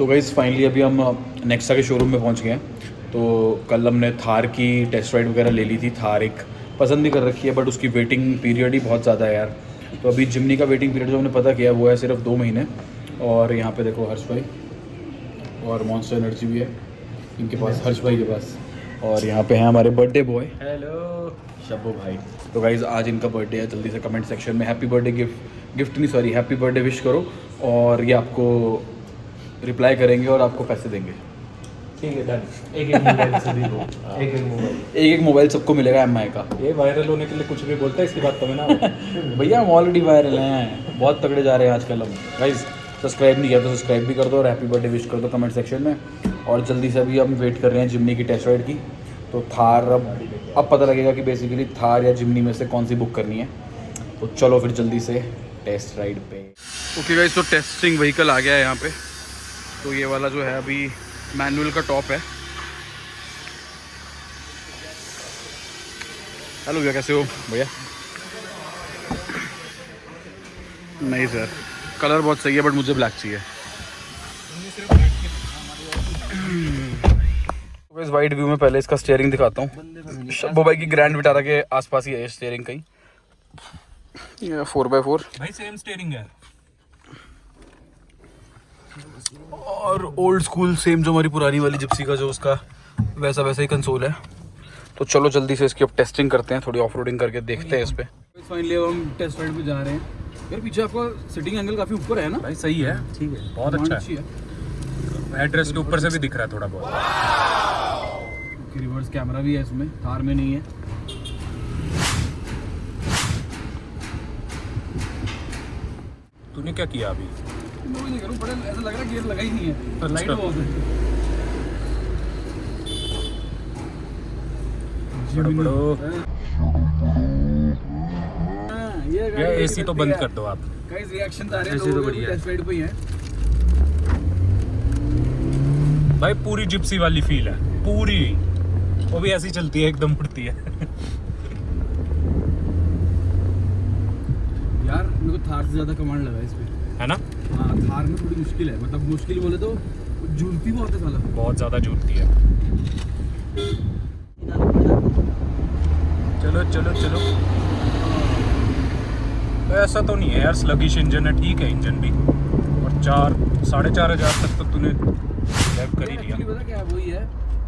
तो guys finally अभी हम नेक्सा के शोरूम में पहुंच गए हैं। तो कल हमने थार की टेस्ट राइड वगैरह ले ली थी। थार एक पसंद भी कर रखी है, बट उसकी वेटिंग पीरियड ही बहुत ज़्यादा है यार। तो अभी जिमनी का वेटिंग पीरियड जो हमने पता किया वो है सिर्फ 2 महीने। और यहाँ पे देखो हर्ष भाई और मॉन्स्टर एनर्जी भी है इनके पास, हर्ष भाई के पास। और यहाँ पे हैं हमारे बर्थडे बॉय, हेलो शब्बो भाई। तो गाइज़ आज इनका बर्थडे है, जल्दी से कमेंट सेक्शन में हैप्पी बर्थडे गिफ्ट नहीं सॉरी हैप्पी बर्थडे विश करो, और ये आपको रिप्लाई करेंगे और आपको पैसे देंगे। ठीक है, डन। एक मोबाइल सभी को, एक मोबाइल सबको मिलेगा एमआई का। ये वायरल होने के लिए कुछ भी बोलता है, इसकी बात तो मैं ना भैया हम ऑलरेडी वायरल हैं, बहुत तगड़े जा रहे हैं आजकल हम। गाइज सब्सक्राइब नहीं किया तो सब्सक्राइब भी कर दो और हैप्पी बर्थडे विश कर दो कमेंट सेक्शन में। और जल्दी से अभी हम वेट कर रहे हैं जिमनी की टेस्ट राइड की। तो थार अब पता लगेगा कि बेसिकली थार या जिमनी में से कौन सी बुक करनी है। तो चलो फिर जल्दी से टेस्ट राइड पे। ओके गाइज, तो टेस्टिंग व्हीकल आ गया है यहाँ पे। तो ये वाला जो है अभी मैनुअल का टॉप है। हेलो भैया, कैसे हो भैया? नहीं सर, कलर बहुत सही है बट मुझे ब्लैक चाहिए। इस वाइड व्यू में पहले इसका स्टीयरिंग दिखाता हूँ। शब्बो भाई की ग्रैंड विटारा के आसपास ही है स्टीयरिंग कहीं। ये 4x4 भाई सेम स्टीयरिंग है और ओल्ड स्कूल सेम जो हमारी पुरानी वाली जिप्सी का जो उसका वैसा ही कंसोल है। तो चलो जल्दी से इसकी अब टेस्टिंग करते हैं, थोड़ी ऑफ रोडिंग करके देखते हैं इस पे। फाइनली अब हम टेस्ट राइड पे जा रहे हैं। यार पीछे आपका सिटिंग एंगल काफ़ी ऊपर है ना भाई? सही है, ठीक है, बहुत अच्छा है। एड्रेस के ऊपर से भी दिख रहा है थोड़ा बहुत। रिवर्स कैमरा भी है इसमें, थार में नहीं है। तूने क्या किया अभी? मैं नहीं करूं, बड़ा ऐसा लग रहा है गियर लगा ही नहीं है। तो लाइट बहुत है। ये एसी तो बंद कर दो आप। गाइस रिएक्शन आ रहे हैं, एसी तो बढ़िया है। टेस्ट राइड पे ही है भाई, पूरी जिप्सी वाली फील है पूरी। वो भी ऐसी चलती है, एकदम उड़ती है। यार मेरे को थार से ज्यादा कमांड लगा इस पे, है ना? हाँ, थार में थोड़ी मुश्किल है, मतलब मुश्किल बोले तो झूलती बहुत है साला, बहुत ज्यादा झूलती है। चलो चलो चलो, ऐसा तो नहीं है यार, स्लगिश इंजन है, ठीक है इंजन भी। और 4,500 तक तो तूने लैग कर ही लिया। पता क्या वही है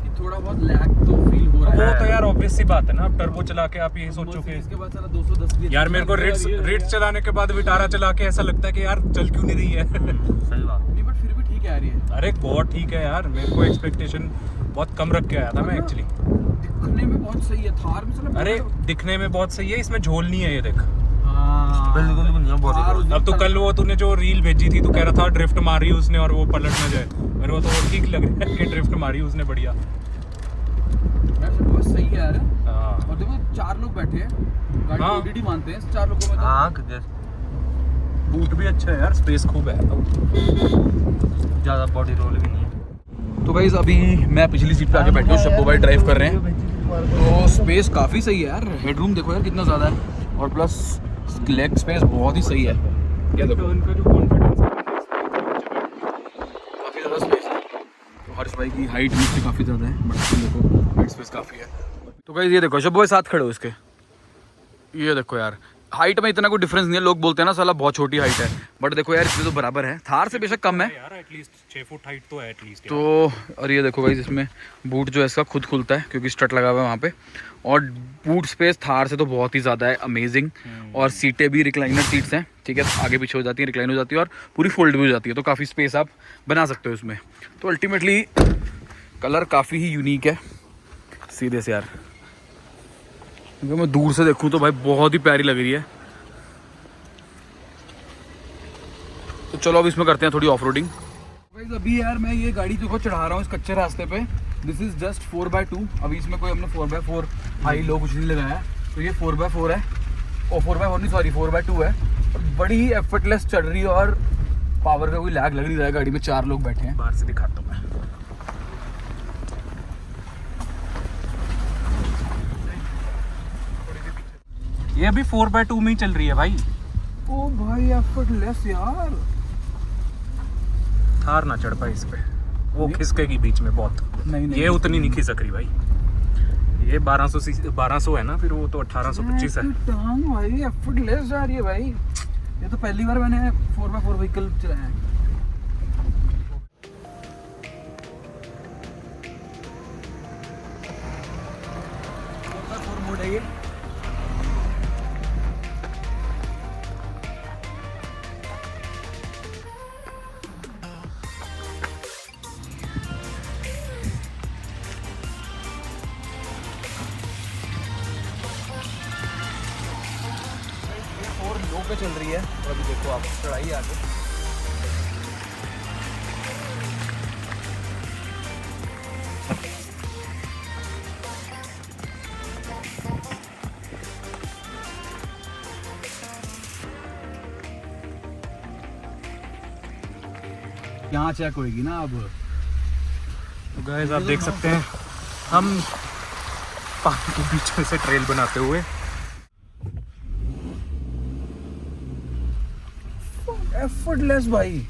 कि थोड़ा बहुत लैग तो फील हो रहा है। वो तो यार ऑब्वियस सी बात है ना, अब टर्बो चला के आप ये सोचो कि इसके बाद साला 210 भी यार मेरे को रिट्स चलाने के बाद विटारा चला के ऐसा लगता है कि यार चल क्यों नहीं रही है। सही बात नहीं, बट फिर भी ठीक है यार ये। अरे बहुत ठीक है यार, मेरे को एक्सपेक्टेशन बहुत कम रख के आया था मैं एक्चुअली। दिखने में बहुत सही है थार में साला। अरे दिखने में बहुत सही है, इसमें झोल नहीं है, ये देख। बिल्कुल बढ़िया। अब तो कल वो तूने जो रील भेजी थी, तू कह रहा था ड्रिफ्ट मारी उसने और वो पलट ना जाए। मेरे को तो और ठीक लग रहा है कि ड्रिफ्ट मारी उसने बढ़िया। यार सब बहुत सही है यार। हाँ और देखो 4 लोग बैठे हैं, गाड़ी हाँ। ऑलरेडी मानते हैं 4 लोगों में तो। हाँ, बूट भी अच्छा है यार, स्पेस खूब है, तो ज़्यादा बॉडी रोल भी नहीं है। तो गाइस अभी मैं पिछली सीट पे आके बैठे हूँ, शब्बो भाई ड्राइव कर रहे हैं। तो स्पेस काफ़ी सही है यार, हेडरूम देखो यार कितना ज़्यादा है, और प्लस लेग स्पेस बहुत ही सही है। क्या देखो उनका जो कॉन्फिडेंस है, काफ़ी ज़्यादा स्पेस है। तो हर्ष भाई की हाइट मुझसे काफ़ी ज़्यादा है, बट देखो हाइट स्पेस काफ़ी है। तो गाइस ये देखो शब्बो भाई साथ खड़े हो इसके, ये देखो यार हाइट में इतना कोई डिफरेंस नहीं है। लोग बोलते हैं ना साला बहुत छोटी हाइट है, बट देखो यार इसमें तो बराबर है, थार से बेशक कम है यार एटलीस्ट 6 फुट हाइट तो है एटलीस्ट। तो और ये देखो भाई इसमें बूट जो है इसका खुद खुलता है क्योंकि स्टड लगा हुआ है वहाँ पे, और बूट स्पेस थार से तो बहुत ही ज़्यादा है, अमेजिंग। और सीटें भी रिक्लाइनर सीट्स हैं, ठीक है, आगे पीछे हो जाती है, रिक्लाइन हो जाती है और पूरी फोल्ड भी हो जाती है, तो काफ़ी स्पेस आप बना सकते हो इसमें। तो अल्टीमेटली कलर काफ़ी ही यूनिक है सीधे से यार, क्योंकि मैं दूर से देखूँ तो भाई बहुत ही प्यारी लग रही है। तो चलो अब इसमें करते हैं थोड़ी ऑफ रोडिंग। अभी यार मैं ये गाड़ी देखो चढ़ा रहा हूँ इस कच्चे रास्ते पे। This is just 4x2। अभी इसमें कोई हमने 4x4 हाई लो कुछ नहीं लगाया, तो ये 4x4 है, और 4x4 नहीं सॉरी 4x2 है, और बड़ी ही एफर्टलेस चढ़ रही है, और पावर का कोई लैग लग नहीं रहा है। गाड़ी में 4 लोग बैठे हैं। बाहर से दिखाता हूँ मैं। ये अभी 4x2 में ही चल रही है भाई। ओ भाई एफर्टलेस यार, थार ना चढ़ पाए इस पे, वो खिसकेगी बीच में बहुत। नहीं ये उतनी नहीं खिसक रही भाई, ये 1200 है ना, फिर वो तो 1825 है। टांग भाई एफर्टलेस जा रही है भाई, ये तो पहली बार मैंने 4x4 व्हीकल चलाया है। मोड है ये। और लो पे चल रही है, और अभी देखो आप चढ़ाई आगे। यहाँ चेक होएगी ना अब। तो गाइस आप देख सकते हैं हम पानी के बीच में से ट्रेल बनाते हुए। एफर्टलेस भाई,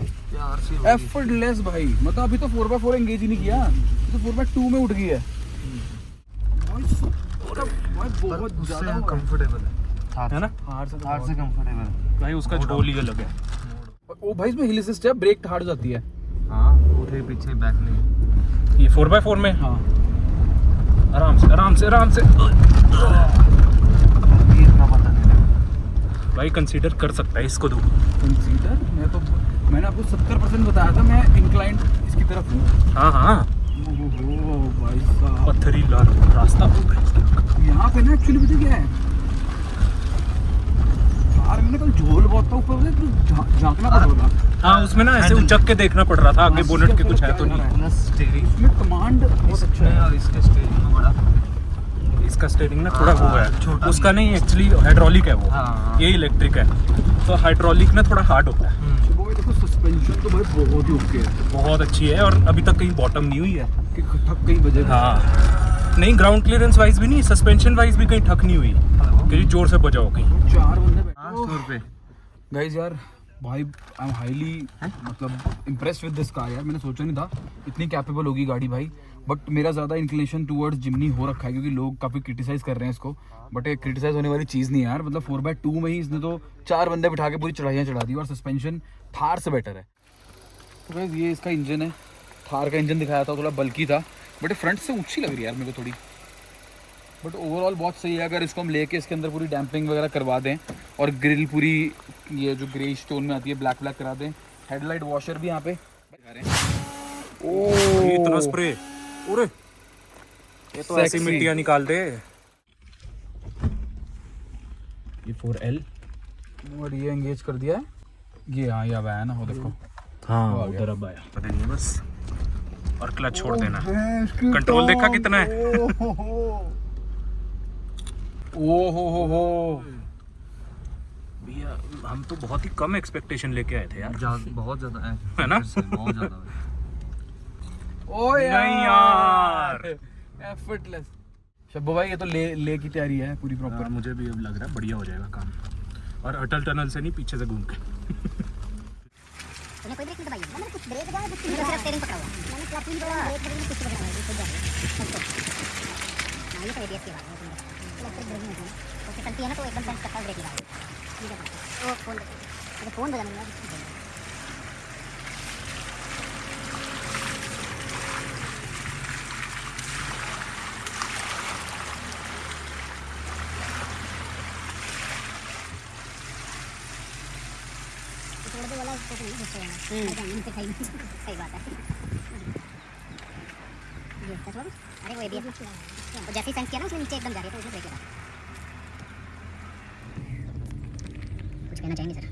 एफर्टलेस भाई, मतलब अभी तो 4x4 एंगेज ही नहीं किया, तो 4x2 में उठ गई है भाई। बहुत ज्यादा कंफर्टेबल है ना, हार से कंफर्टेबल भाई उसका झोल ही अलग है। ओ भाई इसमें हिल असिस्ट है, ब्रेक हार्ड हो जाती है। हाँ उठे पीछे बैक नहीं। ये 4x4 में हाँ आराम से आराम से आराम से इतना पता नहीं। भाई कंसीडर कर सकता है इसको। कंसीडर मैंने आपको 70% बताया था, मैं इंक्लाइंड इसकी तरफ हूँ। हाँ हाँ, ओहो भाई साहब, पत्थरीला रास्ता। यहाँ पे ना एक्चुअली पता क्या है यार, मैंने कल झोल बहुत था ऊपर से, तो झांकना पड़ रहा था। हाँ उसमें ना ऐसे उचक के देखना पड़ रहा था आगे बोनेट के कुछ है तो नहीं। प्लस स्टीयरिंग इसमें कमांड बहुत अच्छा है। और इसके स्टीयरिंग में बड़ा इसका स्टीयरिंग ना थोड़ा वो है, छोटा उसका नहीं एक्चुअली हाइड्रोलिक है वो। हाँ। ये इलेक्ट्रिक है, तो हाइड्रोलिक ना थोड़ा हार्ड होता है। सुबह में देखो सस्पेंशन तो भाई बहुत ही ओके है, बहुत अच्छी है, और अभी तक कहीं बॉटम नहीं हुई है। कि ठक कहीं बजे। हाँ नहीं, ग्राउंड क्लियरेंस वाइज भी नहीं, सस्पेंशन वाइज भी कहीं ठक नहीं हुई कि जोर से बजाओ कहीं। 4 बंदे हाँ बैठे। 100 रुपये। गाइस यार भाई आई एम हाईली मतलब इम्प्रेस्ड विद दिस कार यार, मैंने सोचा नहीं था इतनी कैपेबल होगी गाड़ी भाई। बट मेरा ज़्यादा इंक्लिनेशन टूवर्ड्स जिमनी हो रखा है, क्योंकि लोग काफ़ी क्रिटिसाइज कर रहे हैं इसको, बट ये क्रिटिसाइज होने वाली चीज़ नहीं है यार। मतलब 4x2 में ही इसने तो 4 बंदे बिठा के पूरी चढ़ाइयाँ चढ़ा दी, और सस्पेंशन थार से बेटर है। तो गाइस ये इसका इंजन है, थार का इंजन दिखाया था, थोड़ा बल्की था, बट ये फ्रंट से ऊँची लग रही है यार मेरे को थोड़ी, बट ओवरऑल बहुत सही है। अगर इसको हम लेके इसके अंदर पूरी डैम्पिंग वगैरह करवा दें, और ग्रिल पूरी ये जो ग्रे स्टोन में आती है ब्लैक ब्लैक करा दें, हेडलाइट वॉशर भी यहाँ पे ये इतना स्प्रे, अरे ये तो ऐसी Sexy. मिट्टियाँ निकाल दे। ये 4L और ये एंगेज कर दिया है, ये हाँ ये आया ना, वो देखो। हाँ उधर अब आया, पता नहीं बस, और क्लच छोड़ देना। कंट्रोल देखा कितना है। ओ हो भैया हम तो बहुत ही कम एक्सपेक्टेशन लेके आए थे यार। बहुत ज़्यादा है ना? बहुत ज़्यादा है। ओ नहीं यार, एफर्टलेस। शब्बू भाई ये तो ले की तैयारी है पूरी पर प्रॉपर। मुझे भी अब लग रहा है बढ़िया हो जाएगा काम, और अटल टनल से नहीं, पीछे से घूम के। मैंने कोई ब्रेक नहीं दबाई है, मैंने कुछ ब्रेक दबाया, कुछ सिर्फ स्टीयरिंग पकड़ा हुआ है। मैंने क्लच नहीं दबाया, ब्रेक दबाई, कुछ नहीं दबाया, कुछ नहीं। हां ये तो एबीएस की बात है, इलेक्ट्रिक ब्रेकिंग मशीन ओके चलती है ना, तो एकदम सेंस करता है ब्रेक लगा। ठीक है वो फोन बजा नहीं यार। वाला उसको नहीं घुसते हैं, सही बात है। ये चलो अरे वो एबीएस तो जैसे ही सेंस किया ना उसने नीचे एकदम जा रही है, तो उसने ब्रेक लगा। कुछ कहना चाहेंगे सर?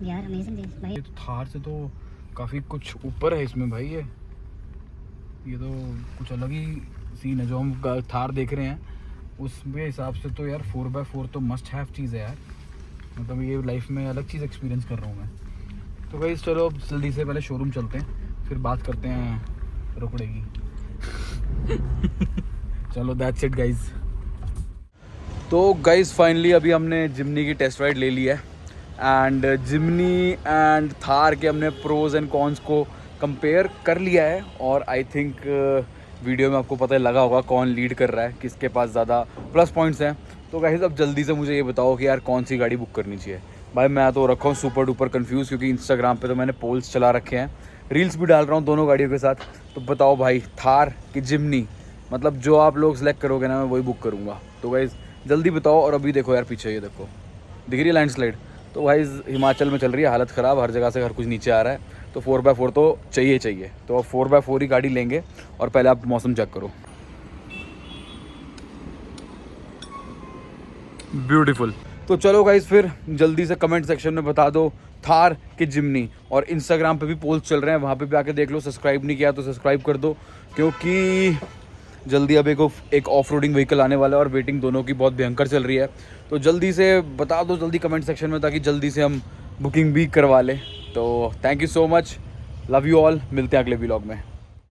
यार अमेजिंग भाई, ये तो थार से तो काफ़ी कुछ ऊपर है इसमें भाई। ये तो कुछ अलग ही सीन है जो हम थार देख रहे हैं, उसके हिसाब से तो यार 4x4 तो मस्ट हैव चीज़ है यार। मतलब ये लाइफ में अलग चीज़ एक्सपीरियंस कर रहा हूँ मैं। तो भाई चलो अब जल्दी से पहले शोरूम चलते हैं, फिर बात करते हैं रोकड़े की। चलो दैट्स इट गाइज। तो गाइज फाइनली अभी हमने जिमनी की टेस्ट राइड ले ली है, एंड जिमनी एंड थार के हमने प्रोज एंड कॉन्स को कंपेयर कर लिया है और आई थिंक वीडियो में आपको पता लगा होगा कौन लीड कर रहा है, किसके पास ज़्यादा प्लस पॉइंट्स हैं। तो गाइस अब जल्दी से मुझे ये बताओ कि यार कौन सी गाड़ी बुक करनी चाहिए। भाई मैं तो रखा हूँ सुपर डुपर कंफ्यूज, क्योंकि इंस्टाग्राम पे तो मैंने पोल्स चला रखे हैं, रील्स भी डाल रहा हूँ दोनों गाड़ियों के साथ। तो बताओ भाई थार कि जिमनी, मतलब जो आप लोग सेलेक्ट करोगे ना मैं वही बुक करूँगा। तो गाइस जल्दी बताओ। और अभी देखो यार पीछे ये देखो दिख रही है लैंडस्लाइड। तो भाई हिमाचल में चल रही है हालत ख़राब, हर जगह से हर कुछ नीचे आ रहा है। तो 4x4 तो चाहिए। तो अब 4x4 ही गाड़ी लेंगे। और पहले आप मौसम चेक करो, ब्यूटीफुल। तो चलो गाइस फिर जल्दी से कमेंट सेक्शन में बता दो थार कि जिमनी। और इंस्टाग्राम पे भी पोल्स चल रहे हैं, वहाँ पे भी आके देख लो। सब्सक्राइब नहीं किया तो सब्सक्राइब कर दो, क्योंकि जल्दी अब एक ऑफ रोडिंग व्हीकल आने वाला है और वेटिंग दोनों की बहुत भयंकर चल रही है। तो जल्दी से बता दो जल्दी कमेंट सेक्शन में, ताकि जल्दी से हम बुकिंग भी करवा लें। तो thank you so much, love you all, मिलते हैं अगले व्लॉग में।